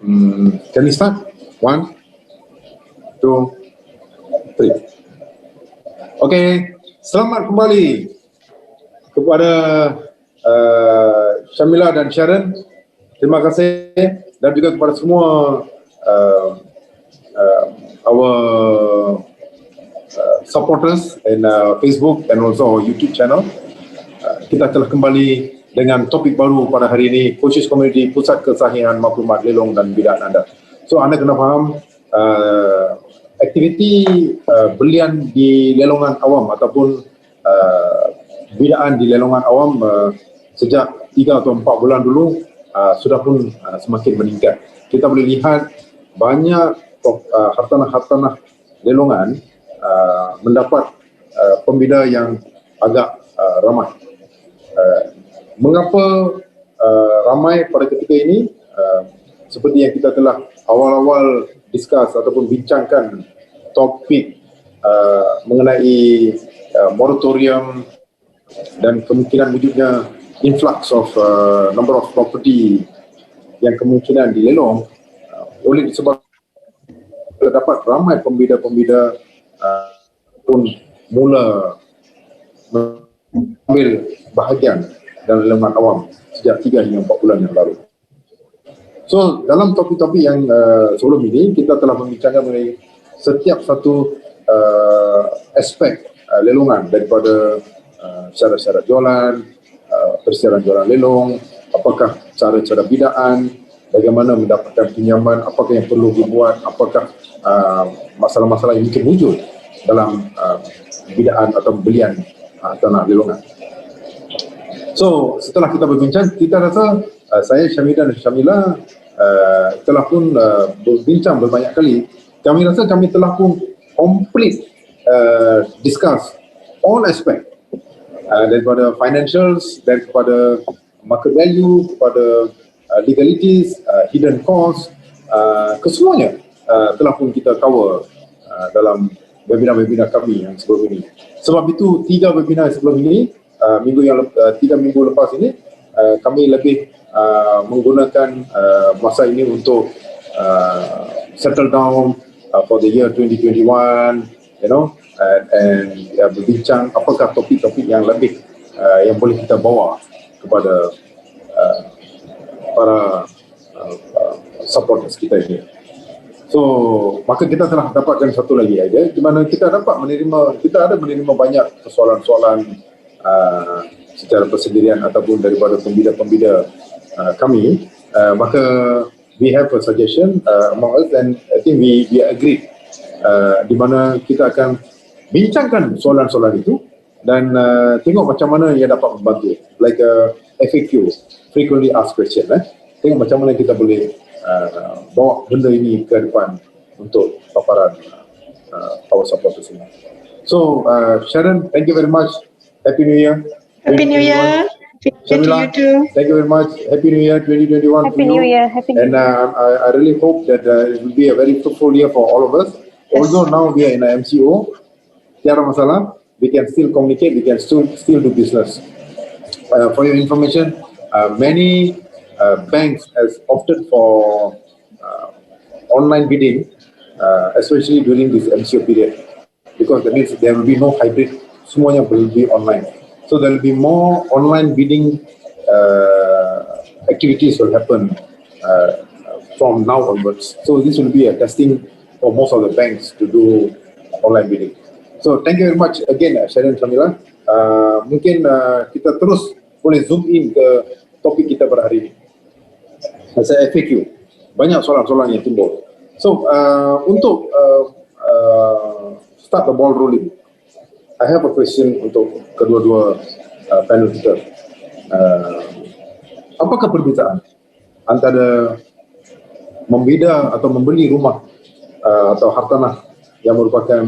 Can we start? 1, 2, 3. Okay, selamat kembali kepada Syamila dan Sharon. Terima kasih, dan juga kepada semua our supporters in Facebook and also our YouTube channel. Kita telah kembali dengan topik baru pada hari ini, Coaches Community, Pusat Kesahihan Maklumat Lelong dan Bidaan Anda. So anda kena faham aktiviti belian di lelongan awam ataupun bidaan di lelongan awam sejak 3 atau 4 bulan dulu sudah pun semakin meningkat. Kita boleh lihat banyak hartanah-hartanah lelongan mendapat pembida yang agak ramai. Mengapa ramai pada ketika ini? Seperti yang kita telah awal-awal discuss ataupun bincangkan topik mengenai moratorium dan kemungkinan wujudnya influx of number of property yang kemungkinan dilelong, oleh disebabkan terdapat ramai pembida-pembida pun mula mengambil bahagian dalam lelongan awam sejak 3 hingga 4 bulan yang lalu. So dalam topik-topik yang sebelum ini, kita telah membincangkan mengenai setiap satu aspek lelongan, daripada syarat-syarat jualan, persiaran jualan lelong, apakah cara-cara bidaan, bagaimana mendapatkan pinjaman, apakah yang perlu dibuat, apakah masalah-masalah yang mungkin muncul dalam bidaan atau belian tanah lelongan. So setelah kita berbincang, kita rasa saya, Syamila dan Syamila telah pun berbincang berbanyak kali. Kami rasa kami telah pun complete discuss all aspect, daripada financials, daripada market value, kepada legalities, hidden cost, kesemuanya telah pun kita cover dalam webinar-webinar kami yang sebelum ini. Sebab itu 3 webinar sebelum ini, 3 minggu lepas ini, kami lebih menggunakan masa ini untuk settle down for the year 2021, and berbincang apakah topik-topik yang lebih yang boleh kita bawa kepada para supporters kita ini. So maka kita telah dapatkan satu lagi idea di mana kita ada menerima banyak persoalan-soalan secara persendirian ataupun daripada pembida-pembida kami. Maka we have a suggestion among us, and I think we agree di mana kita akan bincangkan soalan-soalan itu dan tengok macam mana ia dapat membantu, like FAQ, frequently asked question. Tengok macam mana kita boleh bawa benda ini ke depan untuk paparan our supporters ini. So Sharon, thank you very much. Happy New Year. Happy New Year. Syamila, you too. Thank you very much. Happy New Year 2021 Happy to New you. Year. Happy New Year. And I really hope that it will be a very fruitful year for all of us. Although now we are in a MCO, tiada masalah, we can still communicate, we can still do business. For your information, many banks has opted for online bidding, especially during this MCO period, because that means there will be no hybrid, semuanya will be online. So there will be more online bidding activities will happen from now onwards. So this will be a testing for most of the banks to do online bidding. So thank you very much again, Sharon, Syamila. Mungkin kita terus boleh zoom in ke topik kita pada hari ini. Saya FAQ, banyak soalan-soalan yang timbul. So untuk start the ball rolling, I have a question untuk kedua-dua panel kita. Apakah perbezaan antara membida atau membeli rumah atau hartanah yang merupakan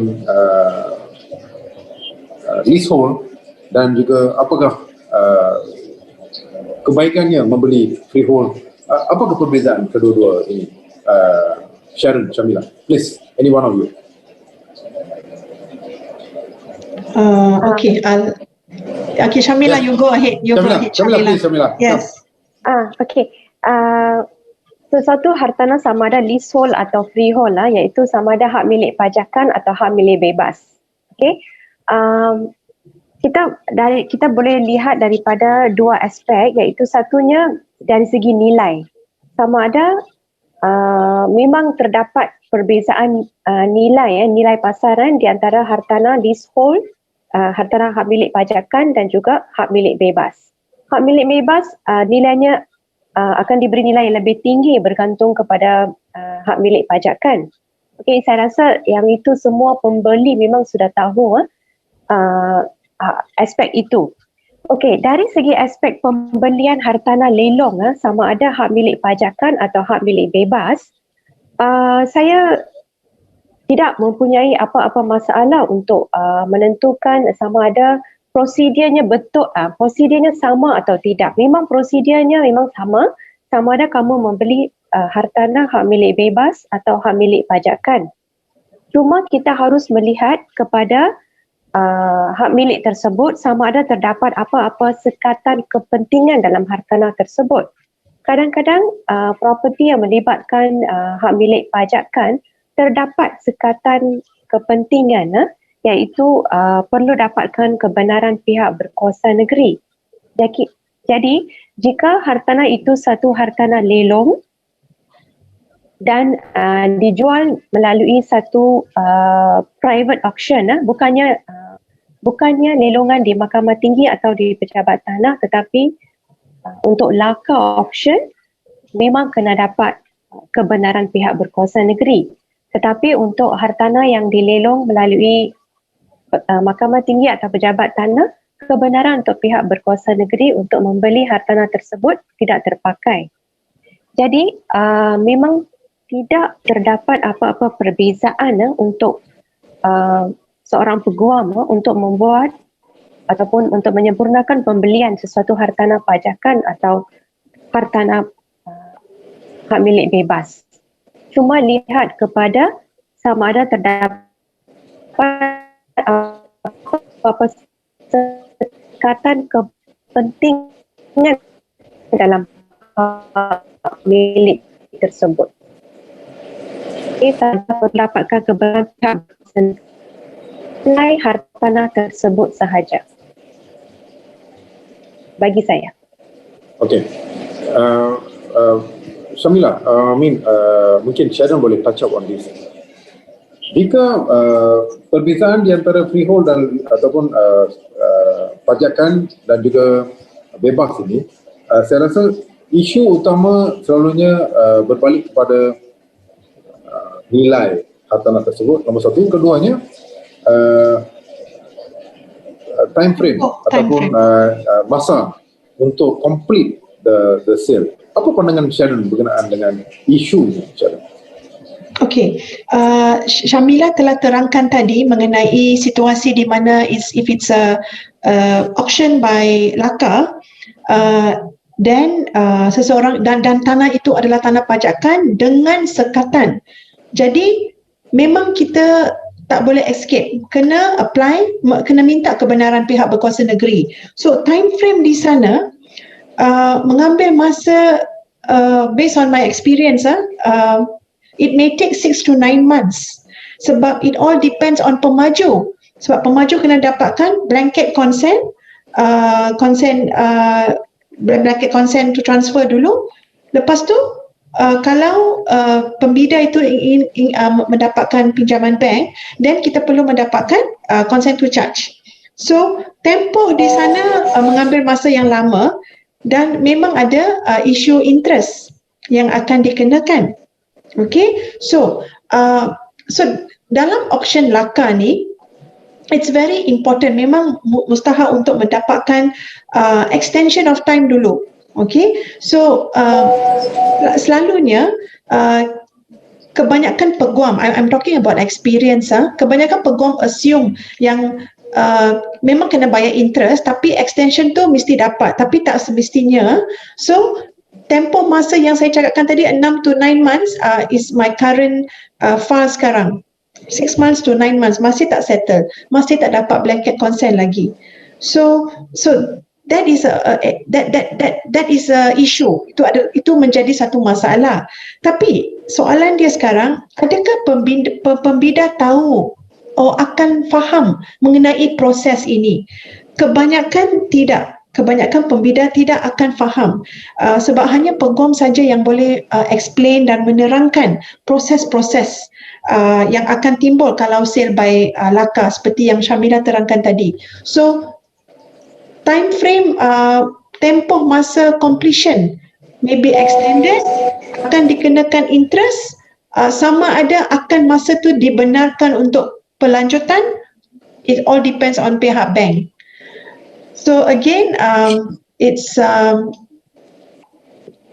leasehold, dan juga apakah kebaikannya membeli freehold? Apakah perbezaan kedua-dua ini? Sharon, Syamila, please, any one of you. Okay, Syamila, you go ahead. Syamila, please, Syamila. Yes. Okay. sesuatu hartanah sama ada leasehold atau freehold lah, iaitu sama ada hak milik pajakan atau hak milik bebas. Okey. Kita boleh lihat daripada dua aspek, iaitu satunya dari segi nilai. Sama ada memang terdapat perbezaan nilai pasaran di antara hartanah leasehold, hartanah hak milik pajakan dan juga hak milik bebas. Hak milik bebas nilainya akan diberi nilai yang lebih tinggi bergantung kepada hak milik pajakan. Okey, saya rasa yang itu semua pembeli memang sudah tahu aspek itu. Okey, dari segi aspek pembelian hartanah lelong, sama ada hak milik pajakan atau hak milik bebas, saya tidak mempunyai apa-apa masalah untuk menentukan sama ada prosedurnya prosedurnya sama atau tidak. Memang prosedurnya memang sama ada kamu membeli hartanah hak milik bebas atau hak milik pajakan. Cuma kita harus melihat kepada hak milik tersebut sama ada terdapat apa-apa sekatan kepentingan dalam hartanah tersebut. Kadang-kadang properti yang melibatkan hak milik pajakan terdapat sekatan kepentingan, iaitu perlu dapatkan kebenaran pihak berkuasa negeri. Jadi jika hartanah itu satu hartanah lelong dan dijual melalui satu private auction, bukannya lelongan di Mahkamah Tinggi atau di Pejabat Tanah, tetapi untuk laka auction memang kena dapat kebenaran pihak berkuasa negeri. Tetapi untuk hartanah yang dilelong melalui Mahkamah Tinggi atau Pejabat Tanah, kebenaran untuk pihak berkuasa negeri untuk membeli hartanah tersebut tidak terpakai. Jadi memang tidak terdapat apa-apa perbezaan untuk seorang peguam untuk membuat ataupun untuk menyempurnakan pembelian sesuatu hartanah pajakan atau hartanah hak milik bebas. Cuma lihat kepada sama ada terdapat apa sekatan kepentingan dalam milik tersebut. Kita mendapatkan kebenaran nilai hartanah tersebut sahaja. Bagi saya. Okey. Syamila, mungkin Sharon boleh touch up on this. Jika perbezaan di antara freehold dan ataupun pajakan dan juga bebas ini, saya rasa isu utama selalunya berbalik kepada nilai hartanah tersebut, nombor satu. Keduanya, time frame ataupun masa untuk complete the sale. Apa pandangan Sharon berkenaan dengan isu ini, Sharon? Okey, Syamila telah terangkan tadi mengenai situasi di mana if it's a auction by laka, then seseorang dan tanah itu adalah tanah pajakan dengan sekatan. Jadi memang kita tak boleh escape, kena apply, kena minta kebenaran pihak berkuasa negeri. So time frame di sana mengambil masa, based on my experience, it may take 6 to 9 months sebab it all depends on pemaju. Sebab pemaju kena dapatkan blanket consent, blanket consent to transfer dulu. Lepas tu kalau pembida itu ingin mendapatkan pinjaman bank, then kita perlu mendapatkan consent to charge. So tempoh di sana mengambil masa yang lama dan memang ada isu interest yang akan dikenakan. Okay, so dalam auction laka ni, it's very important, memang mustahak untuk mendapatkan extension of time dulu. Okay, so selalunya kebanyakan peguam, I'm talking about experience, kebanyakan peguam assume yang memang kena bayar interest tapi extension tu mesti dapat, tapi tak semestinya. So tempoh masa yang saya cakapkan tadi 6 to 9 months is my current file sekarang. 6 months to 9 months masih tak settle, masih tak dapat blanket consent lagi. So that is that is a issue. Itu menjadi satu masalah. Tapi soalan dia sekarang, adakah pembida tahu akan faham mengenai proses ini? Kebanyakan tidak. Kebanyakan pembida tidak akan faham sebab hanya peguam saja yang boleh explain dan menerangkan proses-proses yang akan timbul kalau sale by laka seperti yang Syamila terangkan tadi. So time frame, tempoh masa completion may be extended, akan dikenakan interest, sama ada akan masa tu dibenarkan untuk pelanjutan, it all depends on pihak bank. So again, it's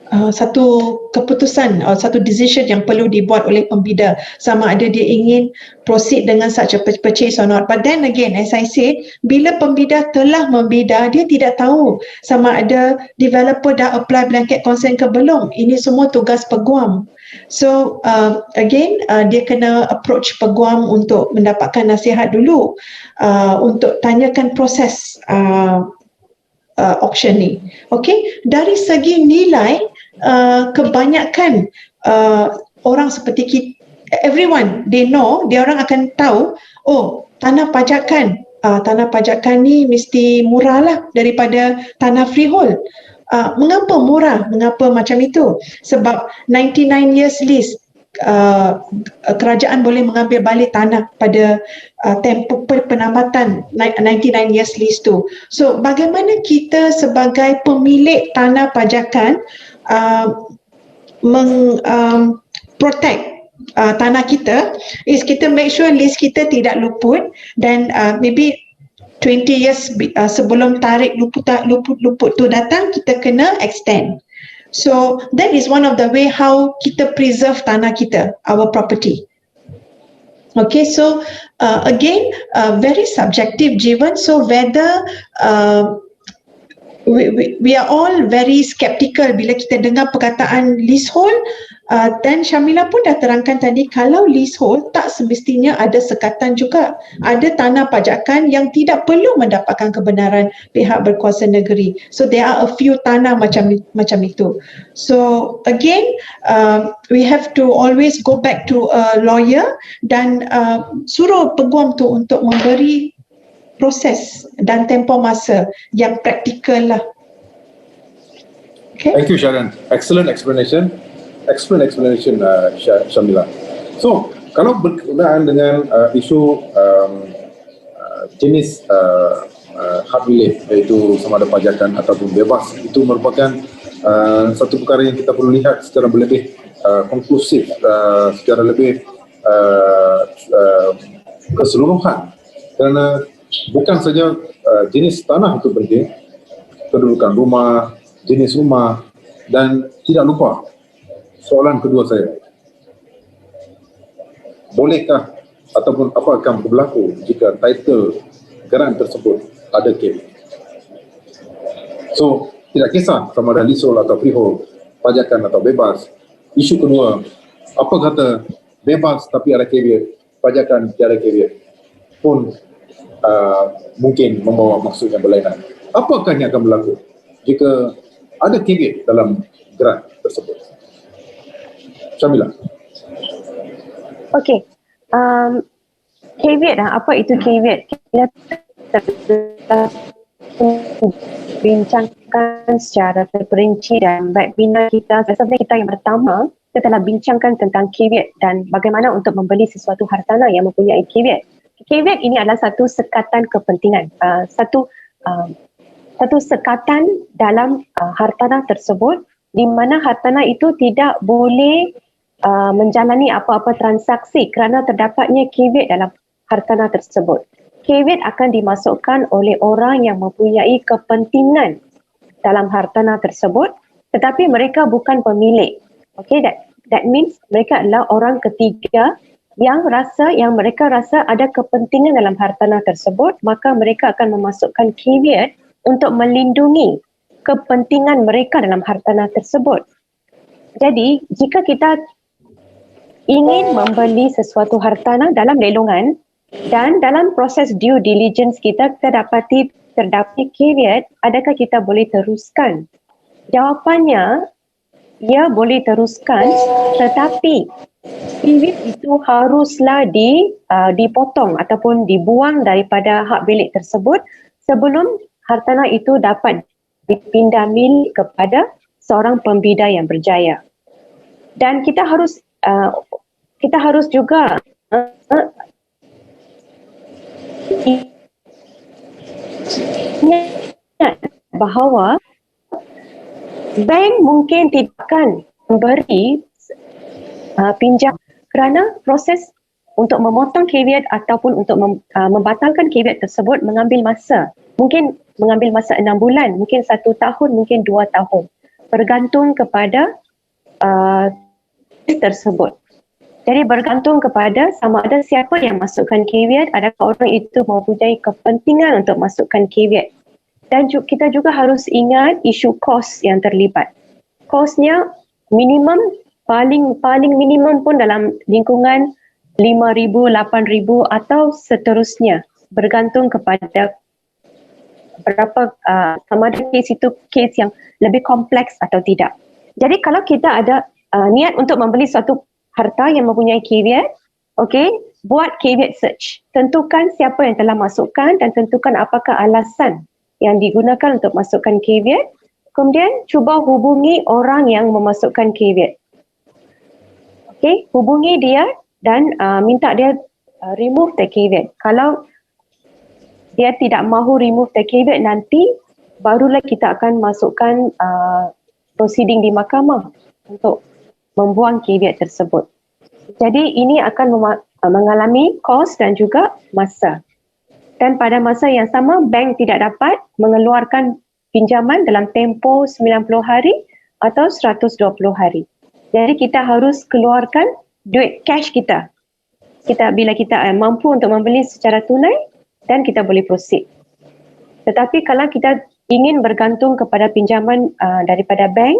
satu keputusan atau satu decision yang perlu dibuat oleh pembida sama ada dia ingin proceed dengan such a purchase or not. But then again, as I said, bila pembida telah membida, dia tidak tahu sama ada developer dah apply blanket consent ke belum. Ini semua tugas peguam. So again, dia kena approach peguam untuk mendapatkan nasihat dulu, untuk tanyakan proses auction ni. Okay, dari segi nilai, kebanyakan orang seperti kita, everyone they know, dia orang akan tahu, tanah pajakan ni mesti murah lah daripada tanah freehold. Mengapa murah? Mengapa macam itu? Sebab 99 years lease, kerajaan boleh mengambil balik tanah pada tempoh penambatan 99 years lease tu. So bagaimana kita sebagai pemilik tanah pajakan protect tanah kita, is kita make sure lease kita tidak luput, dan maybe 20 years sebelum tarikh luput tu datang, kita kena extend. So that is one of the way how kita preserve tanah kita, our property. Okay, so again, very subjective Jivan. So whether we are all very skeptical bila kita dengar perkataan leasehold. Dan Syamila pun dah terangkan tadi, kalau leasehold tak semestinya ada sekatan juga. Ada tanah pajakan yang tidak perlu mendapatkan kebenaran pihak berkuasa negeri. So there are a few tanah macam itu. So again, we have to always go back to a lawyer dan suruh peguam tu untuk memberi proses dan tempoh masa yang praktikal lah. Okay. Thank you, Sharon. Excellent explanation, Syamila. So, kalau berkenaan dengan isu jenis hak milik, iaitu sama ada pajakan ataupun bebas, itu merupakan satu perkara yang kita perlu lihat secara lebih konklusif, secara lebih keseluruhan, kerana bukan saja jenis tanah itu penting, kedudukan rumah, jenis rumah, dan tidak lupa soalan kedua saya, bolehkah ataupun apa akan berlaku jika title geran tersebut ada KB? So tidak kisah sama ada leasehold atau freehold, pajakan atau bebas. Isu kedua, apa kata bebas tapi ada KB, pajakan tiada KB pun mungkin membawa maksud yang berlainan. Apakah yang akan berlaku jika ada KB dalam geran tersebut? Syamila. Okey. Caveat apa itu caveat? Kita bincangkan secara terperinci dan webinar kita, sebenarnya kita yang pertama, kita telah bincangkan tentang caveat dan bagaimana untuk membeli sesuatu hartanah yang mempunyai caveat. Caveat ini adalah satu sekatan kepentingan, satu sekatan dalam hartanah tersebut, di mana hartanah itu tidak boleh menjalani apa-apa transaksi kerana terdapatnya caveat dalam hartanah tersebut. Caveat akan dimasukkan oleh orang yang mempunyai kepentingan dalam hartanah tersebut, tetapi mereka bukan pemilik. Okay, that means mereka adalah orang ketiga yang mereka rasa ada kepentingan dalam hartanah tersebut, maka mereka akan memasukkan caveat untuk melindungi kepentingan mereka dalam hartanah tersebut. Jadi, jika kita ingin membeli sesuatu hartanah dalam lelongan dan dalam proses due diligence kita dapati terdapat caveat, adakah kita boleh teruskan? Jawapannya, ia boleh teruskan, tetapi caveat itu haruslah dipotong ataupun dibuang daripada hak milik tersebut sebelum hartanah itu dapat dipindah milik kepada seorang pembidai yang berjaya. Dan kita harus juga ingat bahawa bank mungkin tidak akan memberi pinjam kerana proses untuk memotong caveat ataupun untuk membatalkan caveat tersebut mengambil masa. Mungkin mengambil masa 6 bulan, mungkin 1 tahun, mungkin 2 tahun. Bergantung kepada tersebut. Jadi bergantung kepada sama ada siapa yang masukkan caveat, adakah orang itu mempunyai kepentingan untuk masukkan caveat. Dan kita juga harus ingat isu kos yang terlibat. Kosnya minimum, paling minimum pun dalam lingkungan 5,000, 8,000 atau seterusnya. Bergantung kepada berapa sama ada kes itu kes yang lebih kompleks atau tidak. Jadi kalau kita ada niat untuk membeli suatu harta yang mempunyai caveat, okey, buat caveat search. Tentukan siapa yang telah masukkan dan tentukan apakah alasan yang digunakan untuk masukkan caveat. Kemudian cuba hubungi orang yang memasukkan caveat. Okey, hubungi dia dan minta dia remove the caveat. Kalau dia tidak mahu remove the caveat, nanti barulah kita akan masukkan proceeding di mahkamah untuk membuang caveat tersebut. Jadi ini akan mengalami kos dan juga masa. Dan pada masa yang sama, bank tidak dapat mengeluarkan pinjaman dalam tempoh 90 hari atau 120 hari. Jadi kita harus keluarkan duit cash kita. Bila kita mampu untuk membeli secara tunai dan kita boleh proceed. Tetapi kalau kita ingin bergantung kepada pinjaman daripada bank,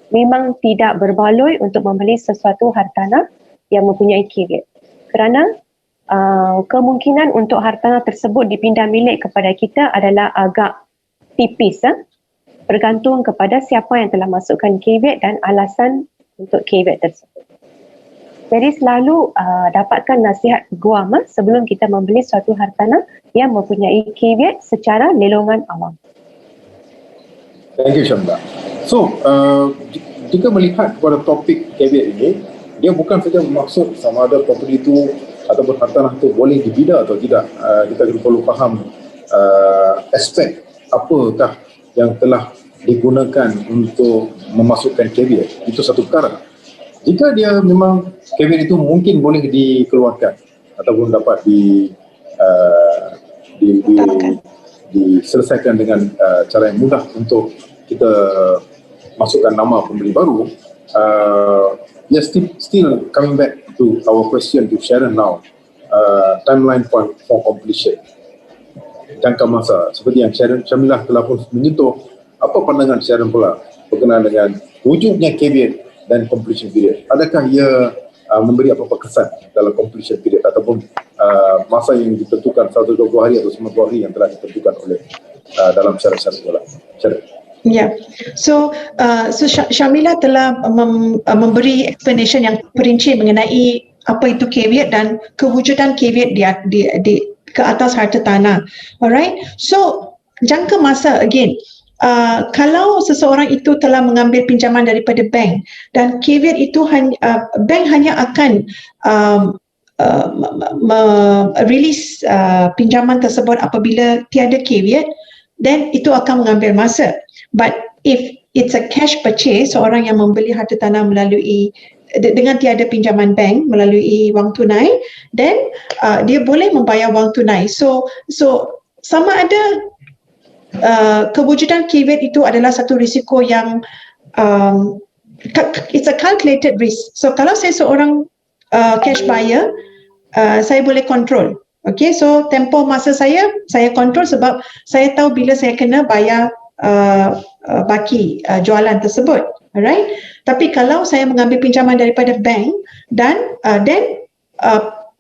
memang tidak berbaloi untuk membeli sesuatu hartanah yang mempunyai caveat. Kerana kemungkinan untuk hartanah tersebut dipindah milik kepada kita adalah agak tipis. Bergantung kepada siapa yang telah masukkan caveat dan alasan untuk caveat tersebut. Jadi selalu dapatkan nasihat guam sebelum kita membeli suatu hartanah yang mempunyai caveat secara lelongan awam. Thank you, Syamila. So, jika melihat kepada topik caveat ini, dia bukan saja bermaksud sama ada properti itu ataupun hartanah itu boleh dibida atau tidak. Kita juga perlu faham aspek apakah yang telah digunakan untuk memasukkan caveat. Itu satu perkara. Jika dia memang caveat itu mungkin boleh dikeluarkan ataupun dapat diselesaikan dengan cara yang mudah untuk kita masukkan nama pembeli baru, still coming back to our question to Sharon now, timeline for completion, jangka masa seperti yang Syamilah telah pun menyentuh. Apa pandangan Sharon pula berkenaan dengan wujudnya caveat dan completion period? Adakah ia memberi apa-apa kesan dalam completion period ataupun masa yang ditentukan 120 hari atau 90 hari yang telah ditentukan oleh dalam syarat-syarat bola? Sharon. Ya, so Syamila telah memberi explanation yang perinci mengenai apa itu caveat dan kewujudan caveat di ke atas harta tanah. Alright, so jangka masa again. Kalau seseorang itu telah mengambil pinjaman daripada bank dan caveat itu bank hanya akan release pinjaman tersebut apabila tiada caveat, then itu akan mengambil masa. But if it's a cash purchase, seorang yang membeli harta tanah melalui dengan tiada pinjaman bank melalui wang tunai, then dia boleh membayar wang tunai. So sama ada kewujudan caveat itu adalah satu risiko yang it's a calculated risk. So kalau saya seorang cash buyer, saya boleh control. Okay, so tempoh masa saya control sebab saya tahu bila saya kena bayar baki jualan tersebut. Alright. Tapi kalau saya mengambil pinjaman daripada bank dan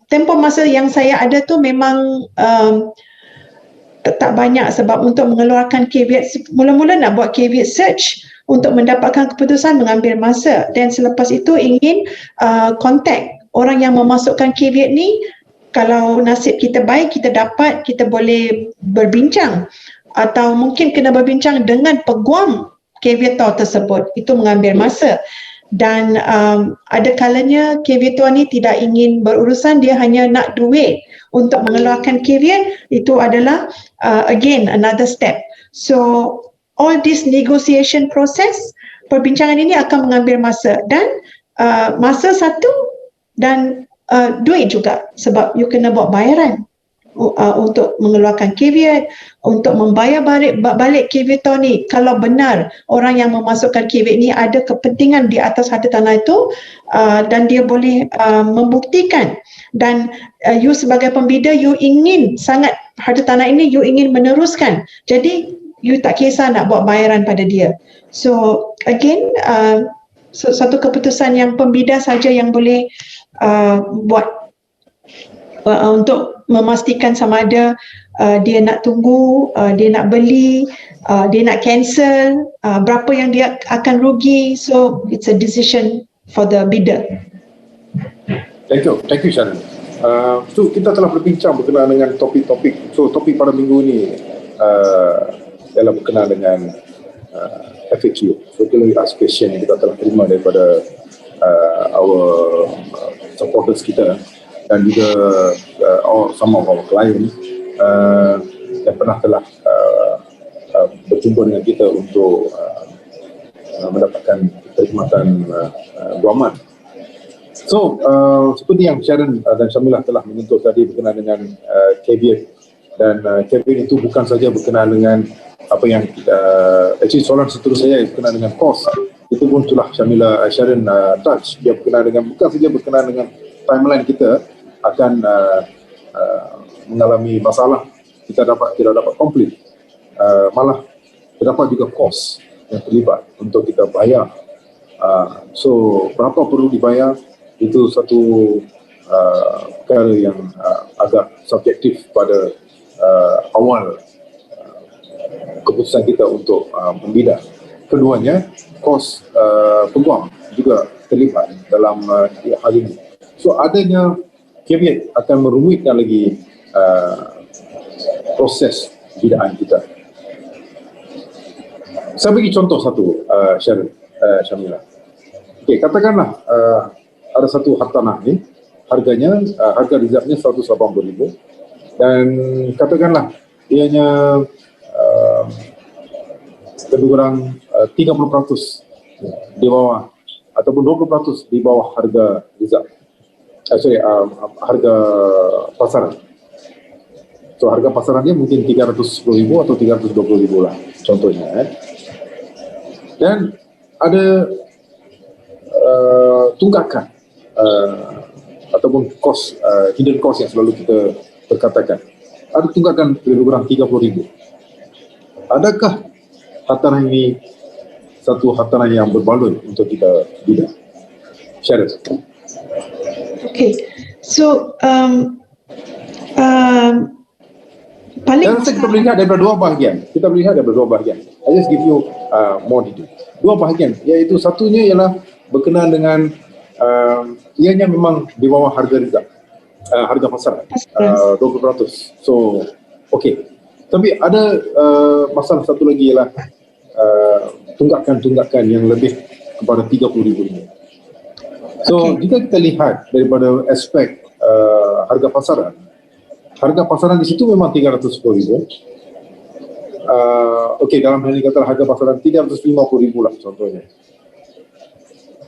tempoh masa yang saya ada tu memang tak banyak, sebab untuk mengeluarkan caveat, mula-mula nak buat caveat search untuk mendapatkan keputusan mengambil masa, dan selepas itu ingin contact orang yang memasukkan caveat ni. Kalau nasib kita baik, kita dapat, kita boleh berbincang, atau mungkin kena berbincang dengan peguam caveator tersebut. Itu mengambil masa. Dan ada kalanya caveator ni tidak ingin berurusan, dia hanya nak duit untuk mengeluarkan caveat. Itu adalah again another step. So all this negotiation process, perbincangan ini akan mengambil masa, dan masa satu, dan duit juga, sebab you kena buat bayaran untuk mengeluarkan caveat, untuk membayar balik caveator ni. Kalau benar orang yang memasukkan caveat ni ada kepentingan di atas harta tanah itu, dan dia boleh membuktikan, dan you sebagai pembida, you ingin sangat harta tanah ini, you ingin meneruskan, jadi you tak kisah nak buat bayaran pada dia. So again, satu keputusan yang pembida saja yang boleh buat untuk memastikan sama ada dia nak tunggu, dia nak beli, dia nak cancel, berapa yang dia akan rugi. So it's a decision for the bidder. Thank you Sharon. So kita telah berbincang berkenaan dengan topik-topik. So topik pada minggu ini ialah berkenaan dengan FAQ, frequently asked question, yang kita telah terima daripada our supporters kita, dan juga some of our clients yang telah berjumpa dengan kita untuk mendapatkan perkhidmatan guaman. So seperti yang Sharon dan Syamilah telah menyentuh tadi berkenaan dengan caveat, dan caveat itu bukan saja berkenaan dengan apa yang actually soalan seterusnya berkenaan dengan cost. Itu pun telah Sharon touch. Dia berkenaan dengan, bukan saja berkenaan dengan timeline kita akan mengalami masalah, kita tidak dapat complete, malah terdapat juga cost yang terlibat untuk kita bayar. So berapa perlu dibayar, itu satu perkara yang agak subjektif pada awal keputusan kita untuk membida. Keduanya, kos peguam juga terlibat dalam hal ini. So adanya caveat akan merumitkan lagi proses bidaan kita. Saya bagi contoh satu, Sharon, Syamilah. Okay, katakanlah ada satu hartanah ni, harganya, harga reserve-nya 180,000, dan katakanlah ianya lebih kurang 30% di bawah, ataupun 20% di bawah harga reserve. Harga pasaran. So harga pasarannya mungkin 310,000 atau 320,000 lah contohnya. Dan ada tunggakan ataupun kos, hidden cost yang selalu kita perkatakan. Ada tunggakan lebih kurang 30,000. Adakah hartanah ini satu hartanah yang berbaloi untuk kita bida? Sharon. Okay, so paling kita boleh lihat daripada dua bahagian. I just give you more detail. Dua bahagian, iaitu satunya ialah berkenaan dengan ianya memang di bawah harga reserve, harga pasaran, 20%. So, okay. Tapi ada masalah satu lagi ialah tunggakan-tunggakan yang lebih kepada RM30,000. So, jika kita lihat daripada aspek harga pasaran di situ memang 310,000. Okey, dalam hal ini katalah harga pasaran 350,000 lah contohnya.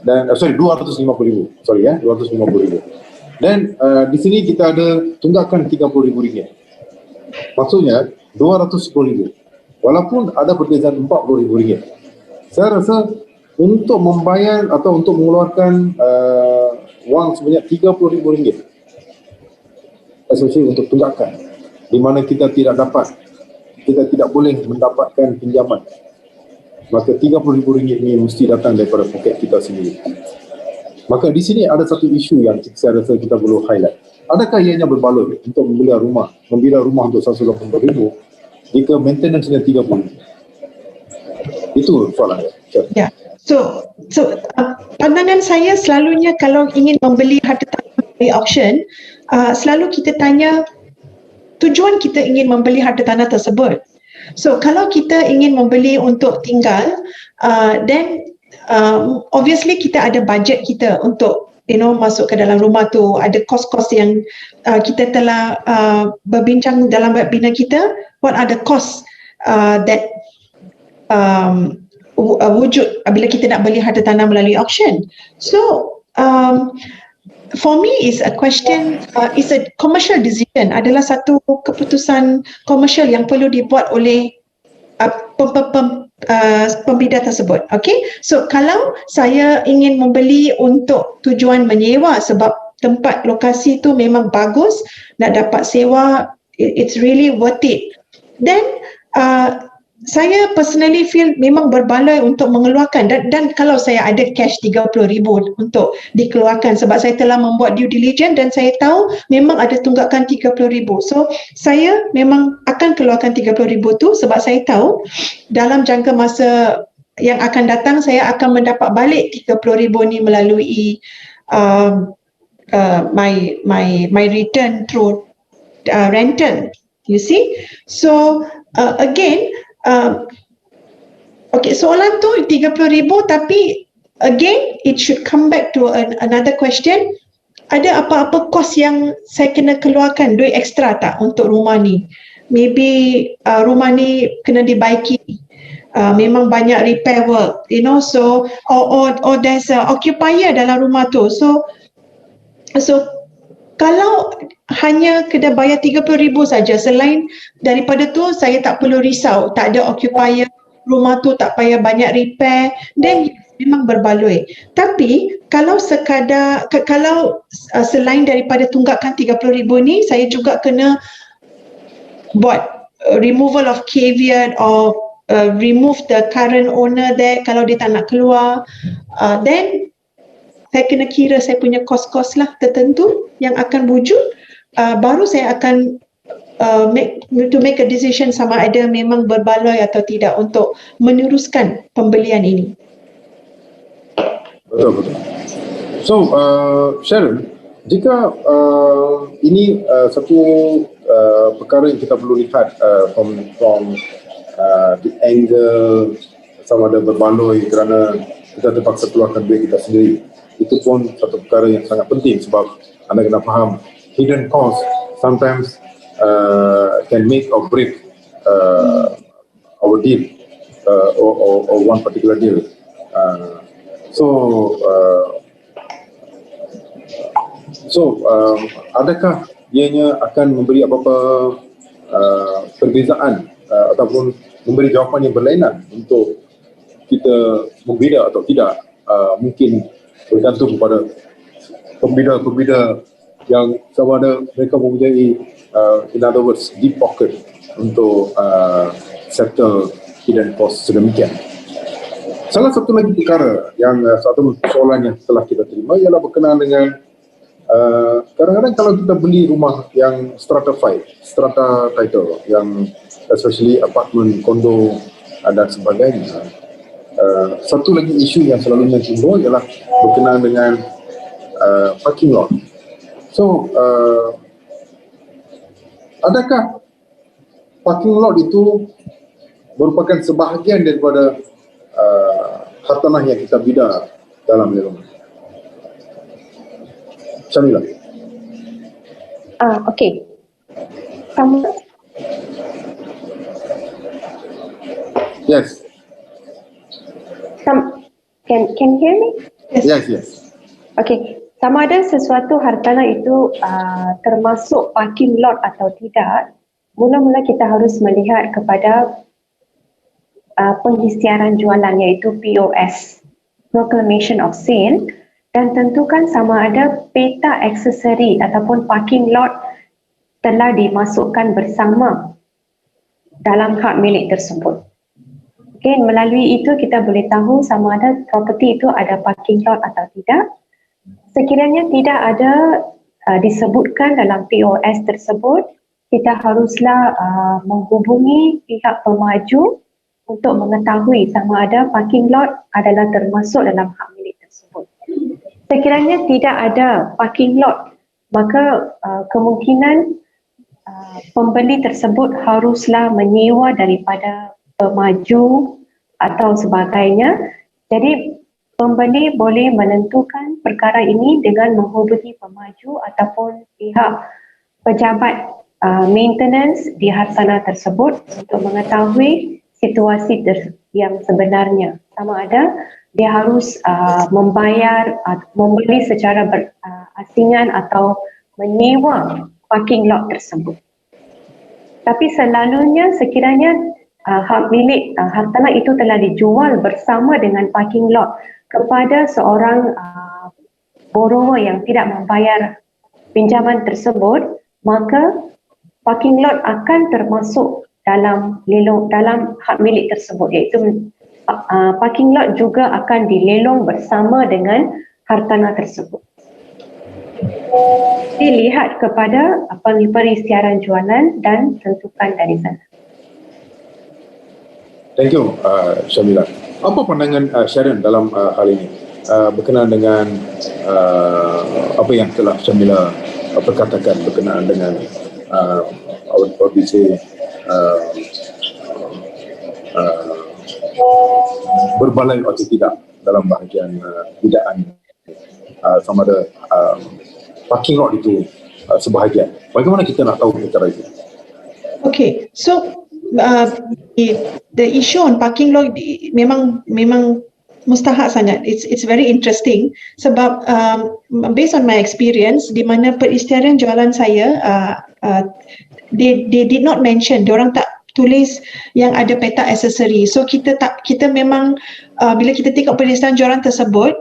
Dan 250,000. 250,000. Dan di sini kita ada tunggakan RM30,000. Maksudnya 210,000. Walaupun ada perbezaan RM40,000. Saya rasa untuk membayar atau untuk mengeluarkan wang sebanyak RM30,000, especially untuk tunggakan, di mana kita tidak boleh mendapatkan pinjaman, maka RM30,000 ini mesti datang daripada poket kita sendiri. Maka di sini ada satu isu yang saya rasa kita perlu highlight. Adakah ianya berbaloi untuk membina rumah untuk 180,000 jika maintenance nya 30? Itu soalan dia. Ya. So pandangan saya selalunya kalau ingin membeli harta tanah melalui auction, selalu kita tanya tujuan kita ingin membeli harta tanah tersebut. So kalau kita ingin membeli untuk tinggal, then obviously kita ada budget kita untuk masuk ke dalam rumah tu, ada kos-kos yang kita telah berbincang dalam webinar kita, what are the costs that wujud bila kita nak beli harta tanah melalui auction. So for me is a question, is a commercial decision, adalah satu keputusan komersial yang perlu dibuat oleh pembida tersebut. Okay, so kalau saya ingin membeli untuk tujuan menyewa sebab tempat lokasi tu memang bagus, nak dapat sewa, it's really worth it, then saya personally feel memang berbaloi untuk mengeluarkan, dan kalau saya ada cash 30,000 untuk dikeluarkan sebab saya telah membuat due diligence dan saya tahu memang ada tunggakan 30,000, so saya memang akan keluarkan 30,000 tu sebab saya tahu dalam jangka masa yang akan datang saya akan mendapat balik 30,000 ni melalui my return through rental, you see. So again, okay, soalan tu 30,000, tapi again it should come back to another question, ada apa-apa kos yang saya kena keluarkan, duit ekstra tak untuk rumah ni? Maybe rumah ni kena dibaiki, memang banyak repair work, so or there's a occupier dalam rumah tu, so kalau hanya kena bayar 30,000 saja, selain daripada tu saya tak perlu risau, tak ada occupier, rumah tu tak payah banyak repair, then memang berbaloi. Tapi kalau selain daripada tunggakan 30,000 ni, saya juga kena buat removal of caveat or remove the current owner there kalau dia tak nak keluar, then saya kena kira saya punya kos-kos lah tertentu yang akan wujud, baru saya akan make a decision sama ada memang berbaloi atau tidak untuk meneruskan pembelian ini. Betul. So Sharon, jika ini satu perkara yang kita perlu lihat from the angle sama ada berbaloi kerana kita terpaksa keluarkan duit kita sendiri, itu pun satu perkara yang sangat penting sebab anda kena faham hidden cost sometimes can make or break our deal or one particular deal. Adakah ianya akan memberi apa-apa perbezaan ataupun memberi jawapan yang berlainan untuk kita membida atau tidak? Mungkin bergantung kepada pembida-pembida yang sama ada mereka mempunyai in other words deep pocket untuk settle hidden cost sedemikian. Salah satu lagi perkara yang satu soalan yang telah kita terima ialah berkenaan dengan kadang-kadang kalau kita beli rumah yang strata title, yang especially apartment, kondo dan sebagainya, satu lagi isu yang selalunya timbul ialah berkenaan dengan parking lot. So adakah parking lot itu merupakan sebahagian daripada hartanah yang kita bida dalam rumah? Syamila. Okay. Yes. Can you hear me? Yes. Okay. Sama ada sesuatu hartanah itu termasuk parking lot atau tidak, mula-mula kita harus melihat kepada pengisytiharan jualan, iaitu POS, Proclamation of Sale, dan tentukan sama ada peta aksesori ataupun parking lot telah dimasukkan bersama dalam hak milik tersebut. Okay, melalui itu kita boleh tahu sama ada property itu ada parking lot atau tidak. Sekiranya tidak ada disebutkan dalam POS tersebut, kita haruslah menghubungi pihak pemaju untuk mengetahui sama ada parking lot adalah termasuk dalam hak milik tersebut. Sekiranya tidak ada parking lot, maka kemungkinan pembeli tersebut haruslah menyewa daripada pemaju atau sebagainya. Jadi pembeli boleh menentukan perkara ini dengan menghubungi pemaju ataupun pihak pejabat maintenance di hartanah tersebut untuk mengetahui situasi yang sebenarnya. Sama ada dia harus membayar, membeli secara berasingan atau menyewa parking lot tersebut. Tapi selalunya sekiranya hak milik hartanah itu telah dijual bersama dengan parking lot kepada seorang borrower yang tidak membayar pinjaman tersebut, maka parking lot akan termasuk dalam lelong, dalam hak milik tersebut, iaitu parking lot juga akan dilelong bersama dengan hartanah tersebut. Dilihat kepada perisytiharan jualan dan tentukan dari sana. Thank you, Syamila. Apa pandangan Sharon dalam hal ini berkenaan dengan apa yang telah Syamila perkatakan berkenaan dengan audisi berbaloi atau tidak dalam bahagian bidaan sama ada parking lot itu sebahagian. Bagaimana kita nak tahu perkara itu? Okay, so the issue on parking lot memang mustahak sangat. It's very interesting sebab based on my experience di mana perisytiharan jualan saya they did not mention, diorang tak tulis yang ada peta aksesori. So kita memang bila kita tengok perisytiharan jualan tersebut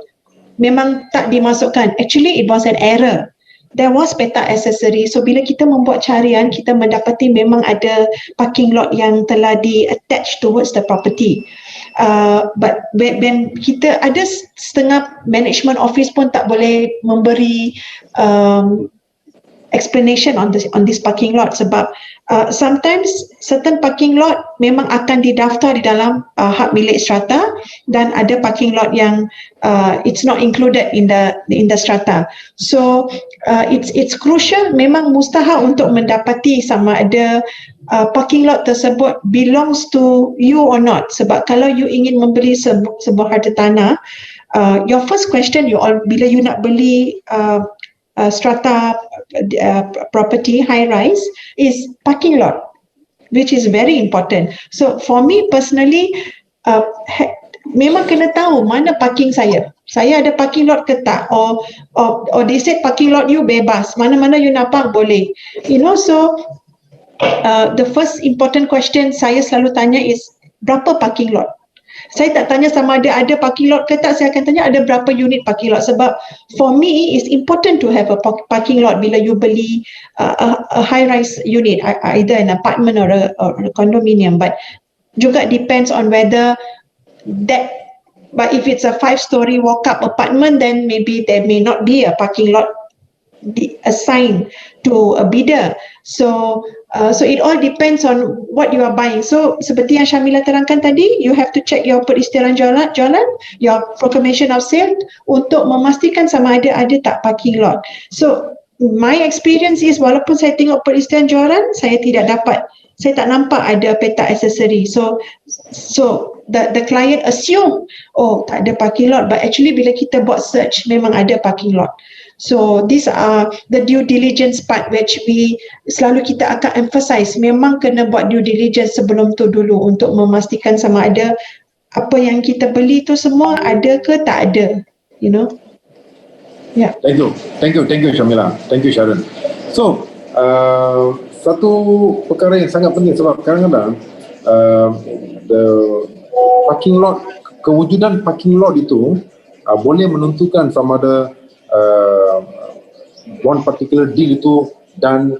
memang tak dimasukkan. Actually it was an error. There was peta aksesori. So bila kita membuat carian, kita mendapati memang ada parking lot yang telah di-attach towards the property. But when kita ada setengah management office pun tak boleh memberi explanation on this parking lot sebab sometimes certain parking lot memang akan didaftar di dalam hak milik strata dan ada parking lot yang it's not included in the strata. So it's crucial, memang mustahak untuk mendapati sama ada parking lot tersebut belongs to you or not. Sebab kalau you ingin membeli sebuah harta tanah, your first question bila you nak beli strata property high rise is parking lot, which is very important. So for me personally, memang kena tahu mana parking saya ada parking lot ke tak, or they said parking lot you bebas, mana-mana you nak park boleh, so the first important question saya selalu tanya is berapa parking lot. Saya tak tanya sama ada parking lot ke tak, saya akan tanya ada berapa unit parking lot. Sebab for me it's important to have a parking lot bila you beli a high rise unit, either an apartment or a condominium. But juga depends on whether but if it's a 5-story walk-up apartment, then maybe there may not be a parking lot assigned to a bidder. So it all depends on what you are buying. So seperti yang Syamila terangkan tadi, you have to check your perisytiharan jualan, your proclamation of sale untuk memastikan sama ada tak parking lot. So my experience is walaupun saya tengok perisytiharan jualan, saya tak nampak ada peta aksesori. So the client assume tak ada parking lot, but actually bila kita buat search memang ada parking lot. So these are the due diligence part which selalu kita akan emphasize, memang kena buat due diligence sebelum tu dulu untuk memastikan sama ada apa yang kita beli tu semua ada ke tak ada, Yeah. Thank you Syamila. Thank you Sharon. So satu perkara yang sangat penting sebab kadang-kadang the parking lot, kewujudan parking lot itu boleh menentukan sama ada one particular deal itu dan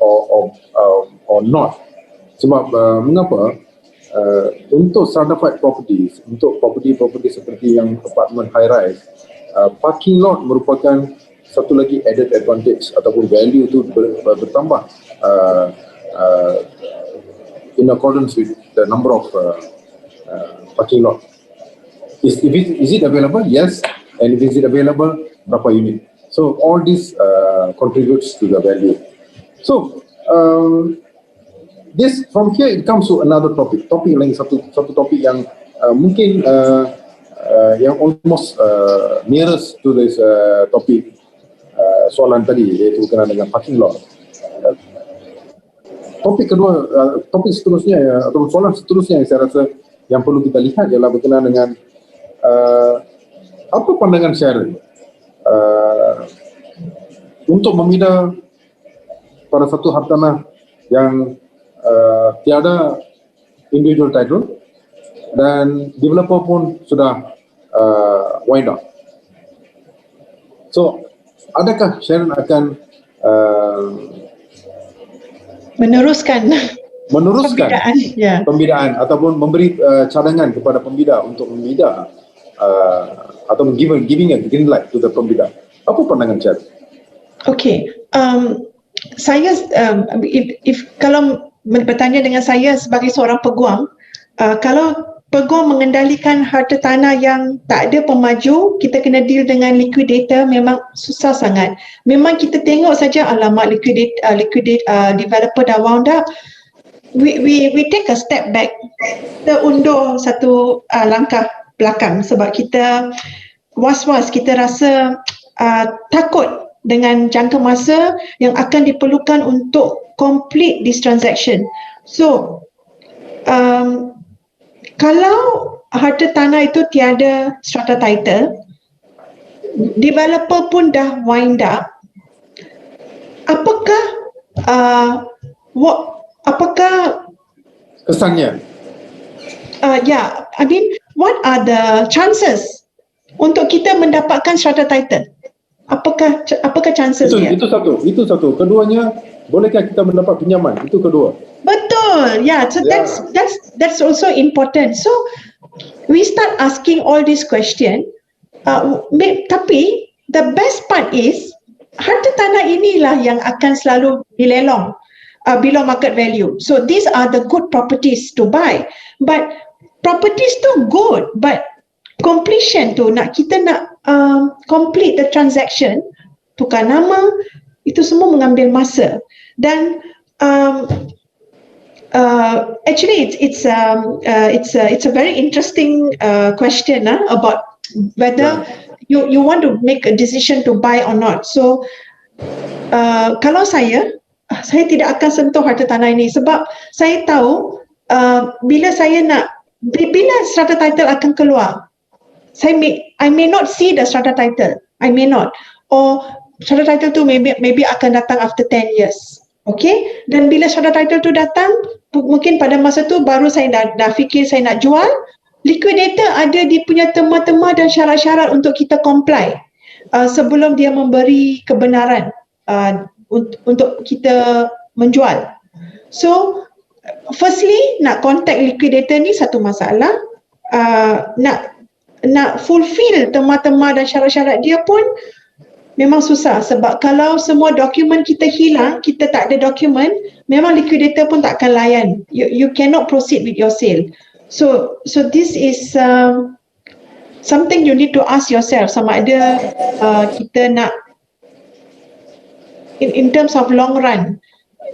or not. Sebab mengapa untuk certified properties, untuk property seperti yang apartment high rise, parking lot merupakan satu lagi added advantage ataupun value tu bertambah in accordance with the number of parking lot. Is it available? Yes. And if is it available, berapa unit? So all this contributes to the value. So this from here it comes to another topic. Topik lagi satu topik yang mungkin yang almost nearest to this topik soalan tadi, iaitu berkenaan dengan parking lot. Topik kedua, topik seterusnya atau soalan seterusnya yang saya rasa yang perlu kita lihat ialah berkenaan dengan apa pandangan Sharon untuk memindah pada satu hartanah yang tiada individual title dan developer pun sudah wind up. So, adakah Sharon akan meneruskan pembidaan ataupun memberi cadangan kepada pembida untuk membidah atau giving a green light to the pembida? Apa pandangan Sharon? Okay, saya kalau bertanya dengan saya sebagai seorang peguam, kalau peguam mengendalikan harta tanah yang tak ada pemaju, kita kena deal dengan liquidator, memang susah sangat. Memang kita tengok saja alamat developer dah wound up. We take a step back, kita undur satu langkah belakang sebab kita was-was, kita rasa takut dengan jangka masa yang akan diperlukan untuk complete this transaction. So, kalau harta tanah itu tiada strata title, developer pun dah wind up, apakah kesannya? I mean, what are the chances untuk kita mendapatkan strata title? Apakah chances dia? Itu satu. Keduanya, bolehkah kita mendapat pinjaman? Itu kedua. Betul. So that's also important. So we start asking all these questions. Tapi the best part is harta tanah inilah yang akan selalu dilelong below market value. So these are the good properties to buy. But properties tu good, but completion tu kita nak complete the transaction, tukar nama, itu semua mengambil masa. Dan actually it's a very interesting question about whether you want to make a decision to buy or not. So kalau saya tidak akan sentuh harta tanah ini sebab saya tahu bila strata title akan keluar, I may not see the strata title. I may not. Or strata title tu maybe akan datang after 10 years. Okay? Dan bila strata title tu datang, mungkin pada masa tu baru saya dah fikir saya nak jual. Liquidator ada dia punya tema-tema dan syarat-syarat untuk kita comply sebelum dia memberi kebenaran untuk kita menjual. So, firstly, nak contact liquidator ni satu masalah. Nak fulfill tema-tema dan syarat-syarat dia pun memang susah sebab kalau semua dokumen kita hilang, kita tak ada dokumen, memang liquidator pun tak akan layan. You cannot proceed with your sale. So this is something you need to ask yourself, sama ada kita nak in terms of long run,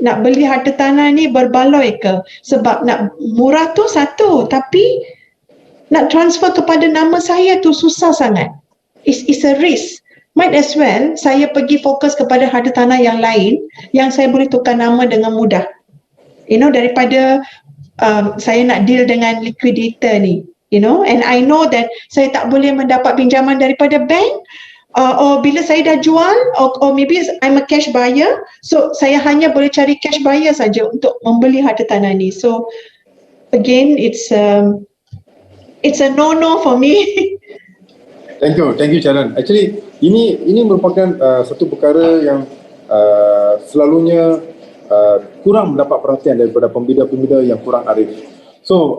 nak beli harta tanah ni berbaloi ke? Sebab nak murah tu satu, tapi nak transfer kepada nama saya tu susah sangat. It's a risk. Might as well saya pergi fokus kepada harta tanah yang lain yang saya boleh tukar nama dengan mudah. Daripada saya nak deal dengan liquidator ni. And I know that saya tak boleh mendapat pinjaman daripada bank, or bila saya dah jual, or maybe I'm a cash buyer, so saya hanya boleh cari cash buyer saja untuk membeli harta tanah ni. So again, it's a no-no for me. Thank you Sharon. Actually, ini merupakan satu perkara yang selalunya kurang mendapat perhatian daripada pembida-pembida yang kurang arif. So,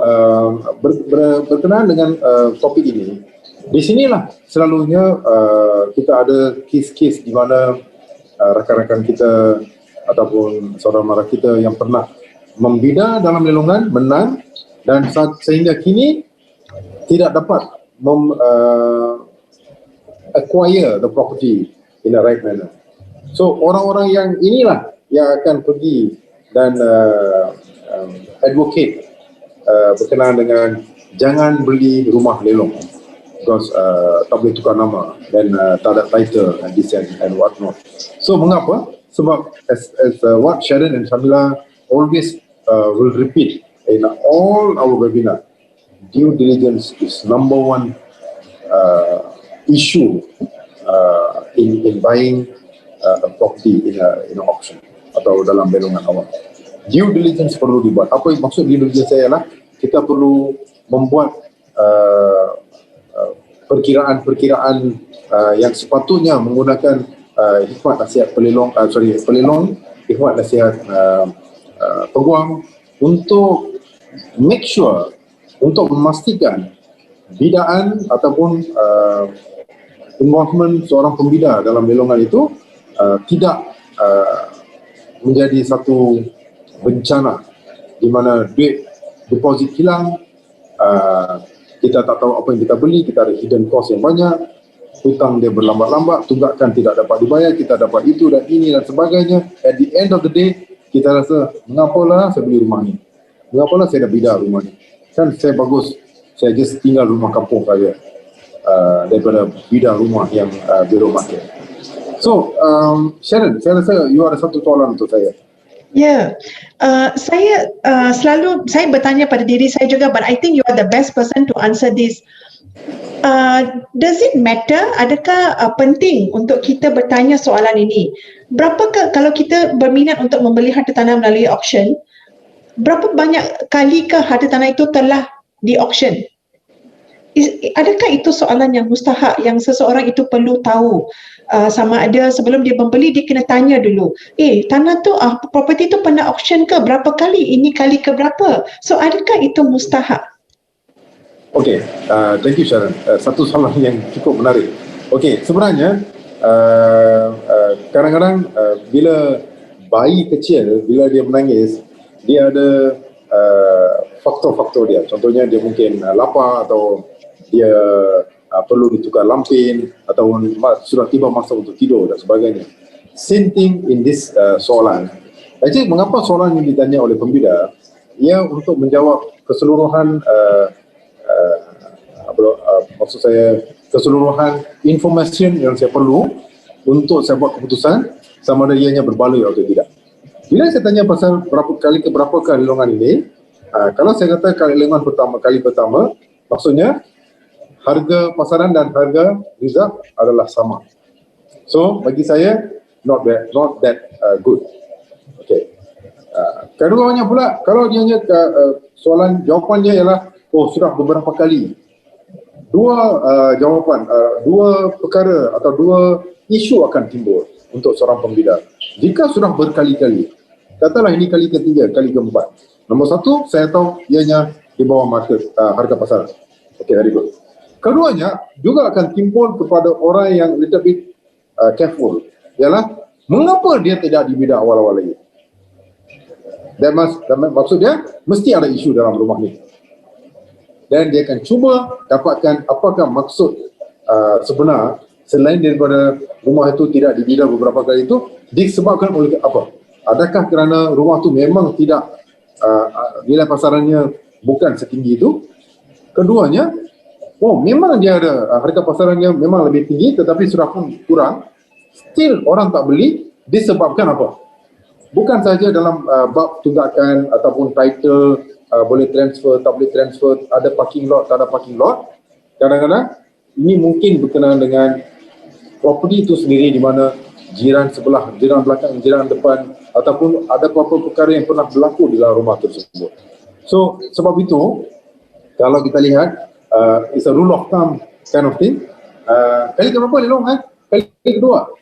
berkenaan dengan topik ini, Di sinilah selalunya kita ada kes-kes di mana rakan-rakan kita ataupun saudara mara kita yang pernah membina dalam lelongan menang dan sehingga kini tidak dapat acquire the property in the right manner. So orang-orang yang inilah yang akan pergi dan advocate berkenaan dengan jangan beli rumah lelong because tak boleh tukar nama dan tak ada title and this and what not. So mengapa? Sebab as what Sharon and Shamila always will repeat in all our webinar, due diligence is number one issue in buying a property in an auction atau dalam belongan awam. Due diligence perlu dibuat. Apa yang maksud due diligence saya ialah kita perlu membuat perkiraan yang sepatutnya menggunakan hikmat nasihat pelelong, hikmat nasihat peguam untuk make sure, untuk memastikan bidaan ataupun involvement seorang pembida dalam belongan itu tidak menjadi satu bencana di mana duit deposit hilang, kita tak tahu apa yang kita beli, kita ada hidden cost yang banyak, hutang dia berlambat-lambat, tunggakan tidak dapat dibayar, kita dapat itu dan ini dan sebagainya. At the end of the day, kita rasa, mengapalah saya beli rumah ni? Mengapalah saya dah bida rumah ni? Kan saya bagus, saya just tinggal rumah kampung saja daripada bida rumah yang below market. So, Sharon, saya rasa you ada satu soalan untuk saya. Ya, saya selalu saya bertanya pada diri saya juga, but I think you are the best person to answer this. Does it matter? Adakah penting untuk kita bertanya soalan ini? Berapakah kalau kita berminat untuk membeli harta tanah melalui auction? Berapa banyak kalikah harta tanah itu telah di auction? Adakah itu soalan yang mustahak yang seseorang itu perlu tahu? Sama ada sebelum dia membeli dia kena tanya dulu, tanah tu property tu pernah auction ke, berapa kali, ini kali ke berapa? So adakah itu mustahak? Okay, thank you Sharon. Satu soalan yang cukup menarik. Okay, sebenarnya kadang-kadang bila bayi kecil, bila dia menangis, dia ada faktor-faktor dia. Contohnya dia mungkin lapar atau dia perlu ditukar lampin atau sudah tiba masa untuk tidur dan sebagainya. Same thing in this soalan. Jadi mengapa soalan ini ditanya oleh pembida? Ia untuk menjawab keseluruhan maksud saya keseluruhan information yang saya perlu untuk saya buat keputusan sama ada ianya berbaloi atau tidak. Bila saya tanya pasal berapa kali ke berapakah lelongan ini, kalau saya kata kali pertama, maksudnya harga pasaran dan harga reserve adalah sama. So bagi saya not that good. Okay. Keduanya pula kalau dia soalan jawapannya ialah sudah beberapa kali. Dua jawapan, dua perkara atau dua isu akan timbul untuk seorang pembida. Jika sudah berkali-kali, katalah ini kali ketiga, kali keempat. Nombor satu, saya tahu ianya di bawah market harga pasaran. Okay, very good. Keduanya juga akan timbul kepada orang yang little bit careful, ialah mengapa dia tidak dibida awal-awal lagi. Maksud dia mesti ada isu dalam rumah ni. Dan dia akan cuba dapatkan apakah maksud sebenar selain daripada rumah itu tidak dibida beberapa kali itu disebabkan oleh apa? Adakah kerana rumah itu memang tidak nilai pasarannya bukan setinggi itu? Keduanya, memang dia ada harga pasarannya memang lebih tinggi tetapi sudah pun kurang, still orang tak beli disebabkan apa? Bukan saja dalam bab tunggakan ataupun title, boleh transfer, tak boleh transfer, ada parking lot, tak ada parking lot. Kadang-kadang ini mungkin berkenaan dengan property itu sendiri di mana jiran sebelah, jiran belakang, jiran depan ataupun ada apa-apa perkara yang pernah berlaku di dalam rumah tersebut. So sebab itu kalau kita lihat it's a rule of thumb kind of thing. Kali keberapa Lelong? Kali kedua.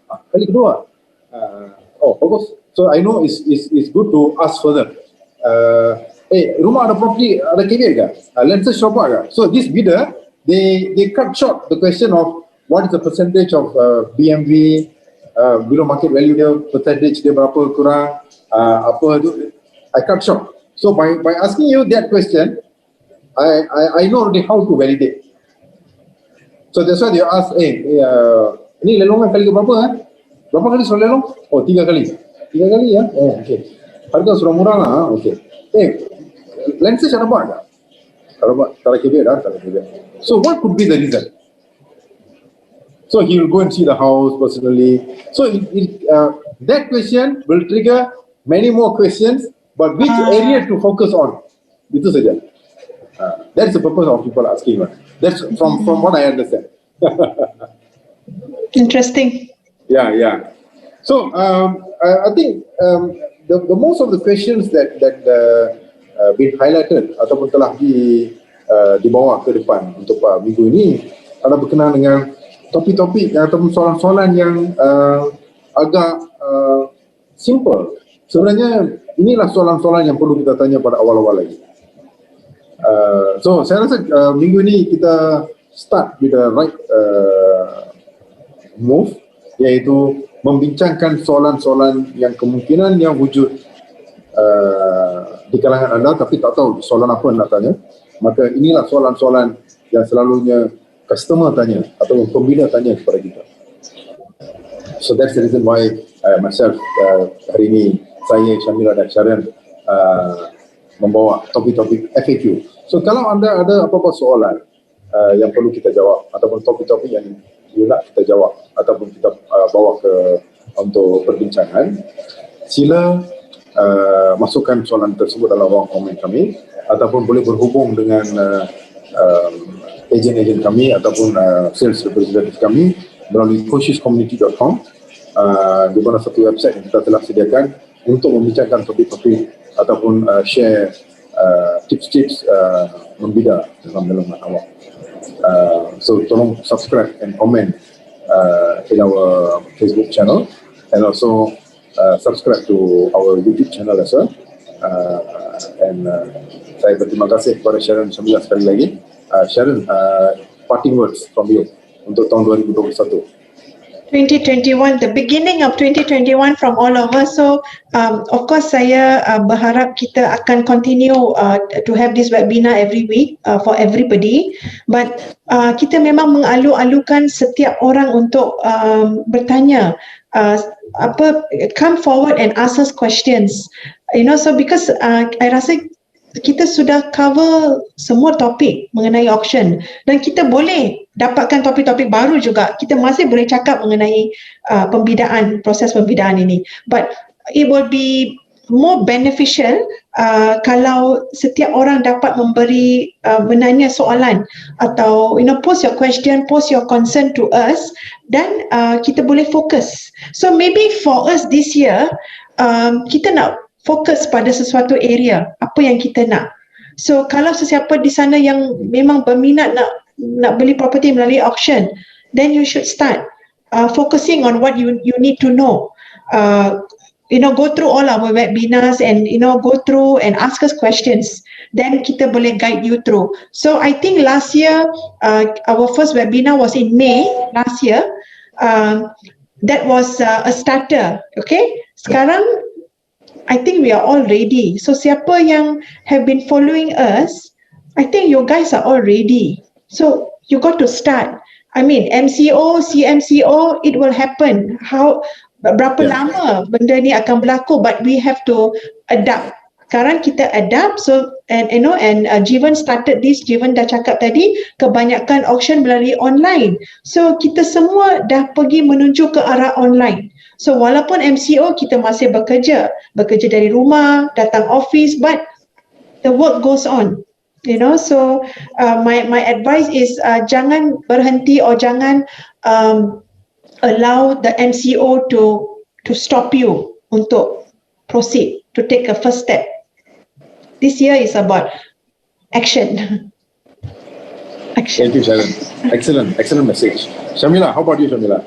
Bagus. So I know it's good to ask further. Rumah ada property, ada KBL ke? Lenses shop ke? So this bidder, they cut short the question of what is the percentage of BMV, below market value dia, percentage dia berapa kurang, apa tu. I cut short. So by asking you that question, I know already how to validate. So that's why they ask, ni lelongan kali ke berapa? Berapa kali suruh lelong? Oh, 3 kali. 3 kali ya? Oh, okay. Harga sudah murah lah. Okay. Lensa cara buat tak? Kalau buat, tak ada kebir dah, tak ada kebir. So what could be the reason? So he will go and see the house personally. So that question will trigger many more questions, but which area to focus on? Itu saja. That's the purpose of people asking. That's from what I understand. Interesting. Yeah. So I think the most of the questions that been highlighted ataupun telah dibawa ke depan untuk minggu ini adalah berkenaan dengan topik-topik ataupun soalan-soalan yang agak simple. Sebenarnya inilah soalan-soalan yang perlu kita tanya pada awal-awal lagi. So saya rasa minggu ini kita start with the right move, iaitu membincangkan soalan-soalan yang kemungkinan yang wujud di kalangan anda tapi tak tahu soalan apa nak tanya. Maka inilah soalan-soalan yang selalunya customer tanya atau pembina tanya kepada kita. So that's the reason why myself hari ini saya, Syamila dan Sharon membawa topik-topik FAQ. So kalau anda ada apa-apa soalan yang perlu kita jawab ataupun topik-topik yang nak kita jawab ataupun kita bawa ke untuk perbincangan, sila masukkan soalan tersebut dalam ruang komen kami ataupun boleh berhubung dengan ejen-ejen kami ataupun sales representative kami melalui coachescommunity.com, di mana satu website yang kita telah sediakan untuk membincangkan topik-topik ataupun share tips-tips membina dalam awak. So tolong subscribe and comment in our Facebook channel and also subscribe to our YouTube channel as well. And saya berterima kasih kepada Sharon Syamila sekali lagi. Sharon, parting words from you untuk tahun 2021. 2021, the beginning of 2021 from all of us. So, of course, saya berharap kita akan continue to have this webinar every week for everybody. But kita memang mengalu-alukan setiap orang untuk bertanya, come forward and ask us questions. So because I rasa kita sudah cover semua topik mengenai auction dan kita boleh dapatkan topik-topik baru juga. Kita masih boleh cakap mengenai proses pembidaan ini. But it will be more beneficial kalau setiap orang dapat menanya soalan atau post your question, post your concern to us dan kita boleh fokus. So maybe for us this year, kita nak fokus pada sesuatu area, apa yang kita nak. So kalau sesiapa di sana yang memang berminat nak beli property melalui auction, then you should start focusing on what you need to know. Go through all our webinars and go through and ask us questions. Then kita boleh guide you through. So I think last year our first webinar was in May last year. That was a starter. Okay, sekarang I think we are all ready. So siapa yang have been following us, I think you guys are all ready. So you got to start. I mean, MCO, CMCO, it will happen. Berapa lama benda ni akan berlaku, but we have to adapt. Sekarang kita adapt. So and Jivan started this. Jivan dah cakap tadi, kebanyakan auction melalui online. So kita semua dah pergi menuju ke arah online. So walaupun MCO kita masih bekerja dari rumah, datang office, but the work goes on. So my advice is jangan berhenti or jangan allow the MCO to stop you untuk proceed, to take a first step. This year is about action. Thank you, Sharon. Excellent message. Syamila, how about you, Syamila?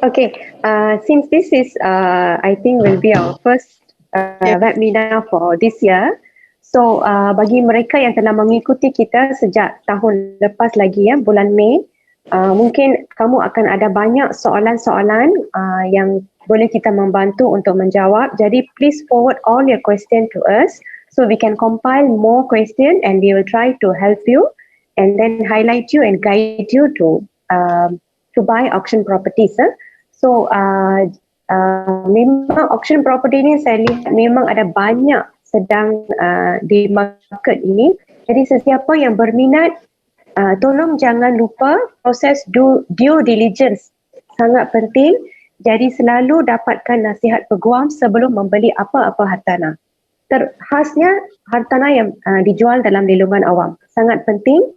Okay, since this is I think will be our first webinar for this year, So bagi mereka yang telah mengikuti kita sejak tahun lepas lagi ya, bulan Mei, mungkin kamu akan ada banyak soalan-soalan yang boleh kita membantu untuk menjawab. Jadi please forward all your question to us so we can compile more question and we will try to help you and then highlight you and guide you to buy auction properties. So memang auction property ni saya lihat memang ada banyak sedang di market ini. Jadi sesiapa yang berminat, tolong jangan lupa proses due diligence, sangat penting. Jadi selalu dapatkan nasihat peguam sebelum membeli apa-apa hartanah. Khasnya hartanah yang dijual dalam lelungan awam. Sangat penting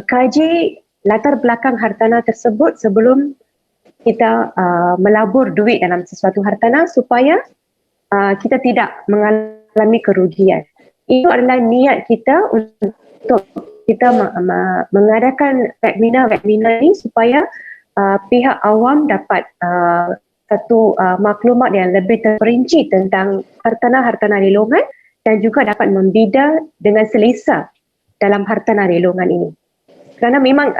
kaji latar belakang hartanah tersebut sebelum kita melabur duit dalam sesuatu hartanah supaya kita tidak mengalami kerugian. Itu adalah niat kita untuk kita mengadakan webinar ini supaya pihak awam dapat satu maklumat yang lebih terperinci tentang hartanah-hartanah lelungan dan juga dapat membida dengan selesa dalam hartanah lelungan ini. Kerana memang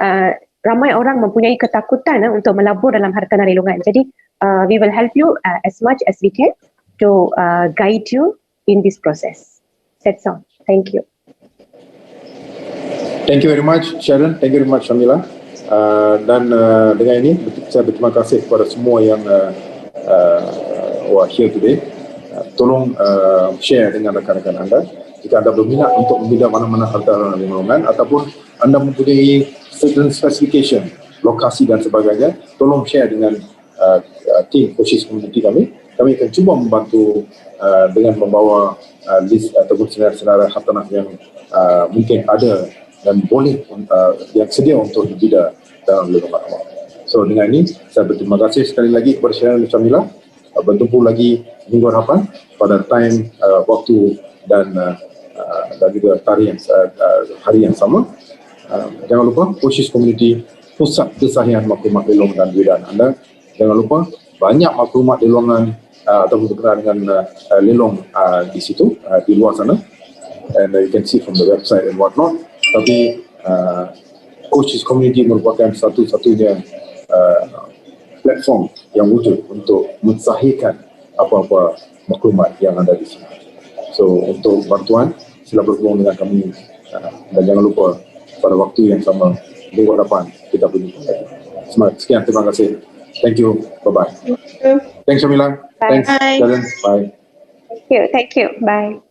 ramai orang mempunyai ketakutan untuk melabur dalam hartanah lelungan. Jadi we will help you as much as we can to guide you in this process. That's all. Thank you. Thank you very much Sharon, thank you very much Syamila. Dan dengan ini saya berterima kasih kepada semua yang were here today. Tolong share dengan rakan-rakan anda jika anda berminat untuk membina mana-mana hartanah lelungan ataupun anda mempunyai certain specification, lokasi dan sebagainya, tolong share dengan tim Coaches Community kami. Kami akan cuba membantu dengan membawa list ataupun senarai hartanah yang mungkin ada dan boleh yang sedia untuk dibida dalam lelungan awam. So dengan ini saya berterima kasih sekali lagi kepada Sharon dan Syamila. Bertemu lagi minggu hadapan pada time, waktu dan juga tarikh hari yang sama. Jangan lupa Coaches Community, pusat kesahihan maklumat lelong dan bidaan anda. Jangan lupa banyak maklumat lelongan ataupun berkenaan dengan lelong di situ, di luar sana, and you can see from the website and whatnot. Tapi Coaches Community merupakan satu-satunya platform yang wujud untuk mensahihkan apa-apa maklumat yang ada di sini. So untuk bantuan sila berhubung dengan kami dan jangan lupa pada waktu yang sama minggu depan kita berjumpa lagi. Sekian, terima kasih. Thank you. Bye-bye. Thanks Syamila. Thanks Sharon. Bye. Thank you. Bye.